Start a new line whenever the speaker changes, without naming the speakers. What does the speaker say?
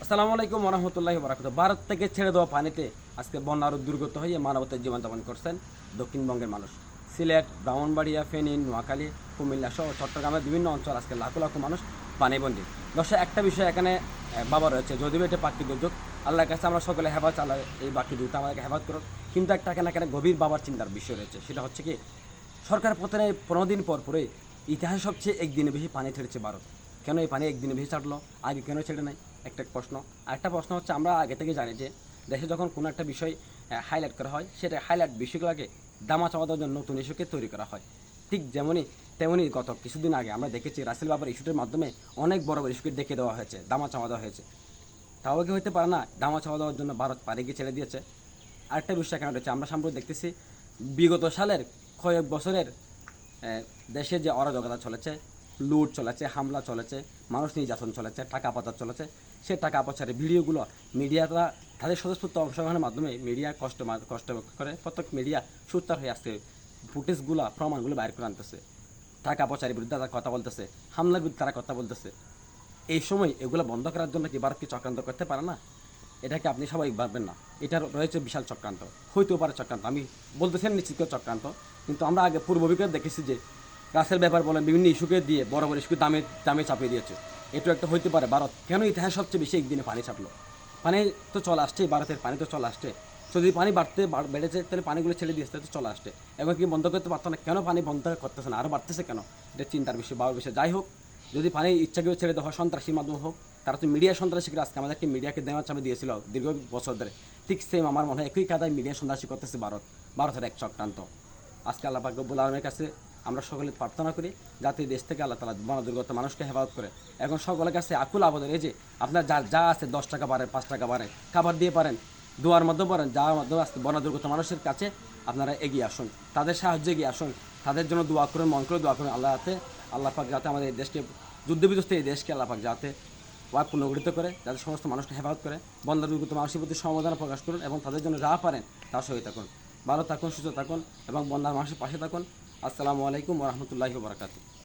আসসালামু আলাইকুম রহমতুল্লাহি বারাকাতুহু। ভারত থেকে ছেড়ে দেওয়া পানিতে আজকে বন্যার দুর্গত হয়ে মানবতার জীবনযাপন করছেন দক্ষিণবঙ্গের মানুষ। সিলেট, ব্রাহ্মণবাড়িয়া, ফেনী, নোয়াখালী, কুমিল্লা সহ চট্টগ্রামের বিভিন্ন অঞ্চল আজকে লাখো লাখো মানুষ পানিবন্দী। দর্শক, একটা বিষয় এখানে বাবা রয়েছে, যদিও এটা প্রাকৃতিক দুর্যোগ, আল্লাহর কাছে আমরা সকলে হেফাজত চালাই, এই বাকি দুটো আমাদেরকে হেফাজত করুন। কিন্তু একটা এখানে গভীর বাবার চিন্তার বিষয় রয়েছে, সেটা হচ্ছে কি, সরকার পতনের 15 দিন পর পরে ইতিহাসে সবচেয়ে একদিনে বেশি পানি ছেড়েছে ভারত। কেন এই পানি একদিনে বেশি ছাড়লো, আগে কেন ছেড়ে নাই? একটা প্রশ্ন। আরেকটা প্রশ্ন হচ্ছে, আমরা আগে থেকে জানি যে দেশে যখন কোনো একটা বিষয় হাইলাইট করা হয়, সেটা হাইলাইট বিষয়গুলোকে দামা চাওয়া দেওয়ার জন্য নতুন ইস্যুকে তৈরি করা হয়। ঠিক তেমনই গত কিছুদিন আগে আমরা দেখেছি রাসেল বাবার ইস্যুটির মাধ্যমে অনেক বড় বড় ইস্যুকে ডেকে দেওয়া হয়েছে, দামা চাওয়া দেওয়া হয়েছে। তাও কি হতে পারে না দামা চাওয়া দেওয়ার জন্য ভারত পাড়িকে ছেড়ে দিয়েছে? আরেকটা বিষয় এখানে রয়েছে, আমরা সাম্প্রতিক দেখতেছি বিগত সালের কয়েক বছরের দেশে যে অরাজকতা চলেছে, লুট চলেছে, হামলা চলেছে, মানুষ নির্যাতন চলেছে, টাকা পাচার চলেছে, সে টাকা পাচারের ভিডিওগুলো মিডিয়ারা তাদের স্বতঃস্ফূর্ত অংশগ্রহণের মাধ্যমে মিডিয়া কষ্ট করে প্রত্যেক মিডিয়া সোচ্চার হয়ে আসছে, ফুটেজগুলো প্রমাণগুলো বাইর করে আনতেছে, টাকা পাচারের বিরুদ্ধে তারা কথা বলতেছে, হামলার বিরুদ্ধে তারা কথা বলতেছে। এই সময় এগুলো বন্ধ করার জন্য কি ভারত কি চক্রান্ত করতে পারে না? এটাকে আপনি সবাই ভাববেন না, এটার রয়েছে বিশাল চক্রান্ত, হইতেও পারে চক্রান্ত, আমি বলতেছেন নিশ্চিত করে চক্রান্ত। কিন্তু আমরা আগে পূর্ব অভিজ্ঞতা দেখেছি যে রাসেল ব্যাপার বলেন, বিভিন্ন ইস্যুকে দিয়ে বড় বড় ইস্যুকে দামে দামে চাপিয়ে দিয়েছে। এটা একটা হইতে পারে ভারত কেন ইতিহাস সবচেয়ে বেশি একদিনে পানি ছাপলো। পানি তো চলে আসছে, ভারতের পানি তো চলে আসছে, যদি পানি বেড়েছে তাহলে পানিগুলো ছেড়ে দিয়েছে তো চলে আসছে, এখন কি বন্ধ করতে পারতো না? কেন পানি বন্ধ করতেছে না, আরও বাড়তেছে কেন? এটা চিন্তার বিষয়, বাবার বিষয়। যাই হোক, যদি পানি ইচ্ছাকেও ছেড়ে দেওয়া হয় সন্ত্রাসীর মাধ্যমে হোক, তারা তো মিডিয়া সন্ত্রাসীকে আজকে আমাদেরকে মিডিয়াকে দেওয়ার চাপে দিয়েছিল দীর্ঘ বছর ধরে। ঠিক সেম আমার মনে হয় একই কাদায় মিডিয়া সন্ত্রাসী করতেছে ভারতের এক চক্রান্ত। আজকে আল্লাহ পাক রব্বুল আলামিনের কাছে আমরা সকলে প্রার্থনা করি যাতে দেশ থেকে আল্লাহ তাআলা বনদুর্গত মানুষকে হেফাজত করে। এখন সকলের কাছে আকুল আবেদন, এই যে আপনার যা আছে 10 টাকা বাড়ে, 5 টাকা বাড়ে, খাবার দিয়ে পারেন, দোয়ার মাধ্যমে পারেন, যার মাধ্যমে আজকে বনদুর্গত মানুষের কাছে আপনারা এগিয়ে আসুন, তাদের সাহায্যে এগিয়ে আসুন, তাদের জন্য দোয়া করুন, মন করে দোয়া করুন আল্লাহ পাক যাতে আমাদের এই দেশকে, যুদ্ধবিধ্বস্ত এই দেশকে আল্লাহ পাক যাতে ওয়ার পুনর্গঠিত করে, যাতে সমস্ত মানুষকে হেফাজত করে, বন্যাদুর্গত মানুষের প্রতি সমবেদনা প্রকাশ করুন এবং তাদের জন্য যা পারেন তার সহায়তা করুন। ভালো থাকুন, সুস্থ থাকুন এবং বন্যার মানুষের পাশে থাকুন। আসসালামু আলাইকুম ওয়া রাহমাতুল্লাহি ওয়া বারাকাতুহু।